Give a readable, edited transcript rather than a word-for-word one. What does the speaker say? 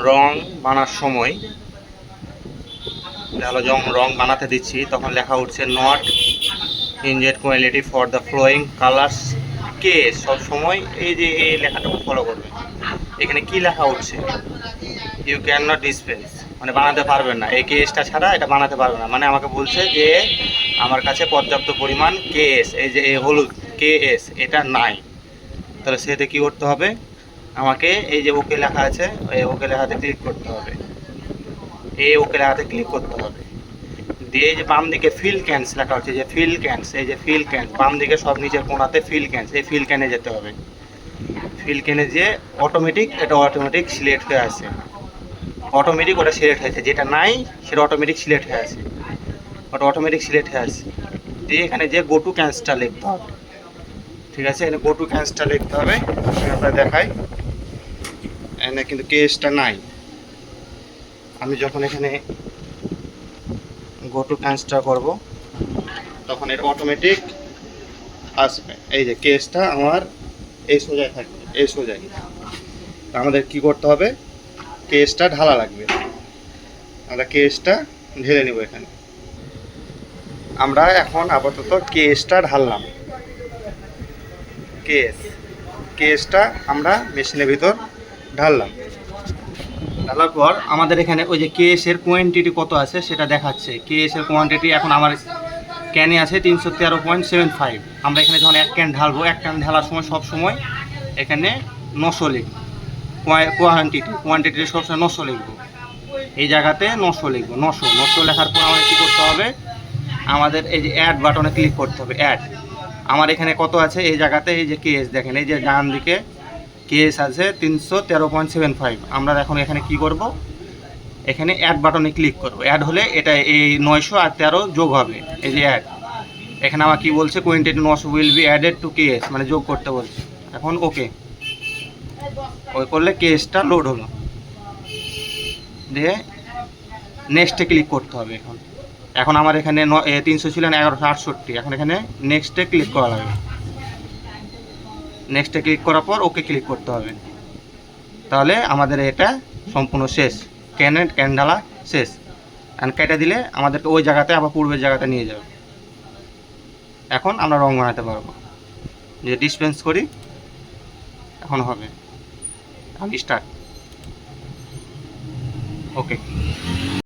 রং বানার সময় তাহলে যখন রং বানাতে দিচ্ছি তখন লেখা উঠছে নট ইনজেড quality for the following colours কে সব সময় এই যে এই লেখাটাকে ফলো করবে। এখানে কি লেখা উঠছে, ইউ ক্যান নট ডিসপেন্স, মানে বানাতে পারবেন না, এই কেএসটা ছাড়া এটা বানাতে পারবে না। মানে আমাকে বলছে যে আমার কাছে পর্যাপ্ত পরিমাণ কেএস, এই যে এই হলুদ কেএস এটা নাই। তাহলে সেটা কী করতে হবে, আমাকে এই যে ওকে লেখা আছে এই ওকে লেখাতে ক্লিক করতে হবে, এই ওকে লেখাতে ক্লিক করতে হবে। দিয়ে এই যে বাম দিকে ফিল ক্যান্স লেখা হচ্ছে, যে ফিল ক্যান্স, এই যে ফিল ক্যান্স বাম দিকে সব নিচের কোণাতে ফিল ক্যান্স, এই ফিল ক্যানে যেতে হবে। ফিল ক্যানে যে অটোমেটিক, এটা অটোমেটিক সিলেক্ট হয়ে আছে, অটোমেটিক ওটা সিলেক্ট হয়েছে, যেটা নাই সেটা অটোমেটিক সিলেক্ট হয়ে আছে, ওটা অটোমেটিক সিলেক্ট হয়ে আছে। দিয়ে এখানে যে গো টু ক্যান্সটা লিখতে হবে, ঠিক আছে, এখানে গো টু ক্যান্সটা লিখতে হবে। আপনার দেখাই এখানে কিন্তু কেসটা নাই। আমি যখন এখানে গো টু ক্যান্সটা করব তখন এটা অটোমেটিক আসবে, এই যে কেসটা আমার এই সোজায় থাকবে, এই সোজায়। আমাদের কি করতে হবে, কেসটা ঢালা লাগবে, আমরা কেসটা ঢেলে নেব। এখানে আমরা এখন আপাতত কেসটা ঢাললাম, কেসটা আমরা মেশিনের ভিতর ঢাললাম। ঢালার পর আমাদের এখানে ওই যে কেএসের কোয়ান্টিটি কত আছে সেটা দেখাচ্ছে। কেএসের কোয়ান্টিটি এখন আমার ক্যানে আছে 313.75। আমরা এখানে যখন এক ক্যান ঢালবো, এক ক্যান ঢালার সময় সব সময় এখানে 900 লিখব, কোয়ান্টিটি সবসময় 900 লিখবো, এই জায়গাতে 900 লিখবো। 900 লেখার পর আমাদের কী করতে হবে, আমাদের এই যে অ্যাড বাটনে ক্লিক করতে হবে। অ্যাড আমার এখানে কত আছে, এই জায়গাতে এই যে কেএস দেখেন, এই যে ডান দিকে কেএস আছে 313.75। আমরা এখন এখানে কি করব, এখানে অ্যাড বাটনে ক্লিক করব। অ্যাড হলে এটা এই 913 যোগ হবে, এই যে অ্যাড। এখানে আমার কি বলছে, quantity 900 will be added to KS, মানে যোগ করতে বলছে। এখন ওকে ওই করলে কেএসটা লোড হলো। দিয়ে নেক্সটে ক্লিক করতে হবে। এখন আমার এখানে 300 ছিল, 1168। এখন এখানে নেক্সটে ক্লিক করা লাগবে। নেক্সটে ক্লিক করার পর ওকে ক্লিক করতে হবে। তাহলে আমাদের এটা সম্পূর্ণ শেষ, ক্যান ঢালা শেষ। আর কেটে দিলে আমাদেরকে ওই জায়গাতে আবার পূর্বের জায়গাতে নিয়ে যাবে। এখন আমরা রং বানাতে পারবো। যে ডিসপেন্স করি, এখন হবে। আমি স্টার্ট, ওকে।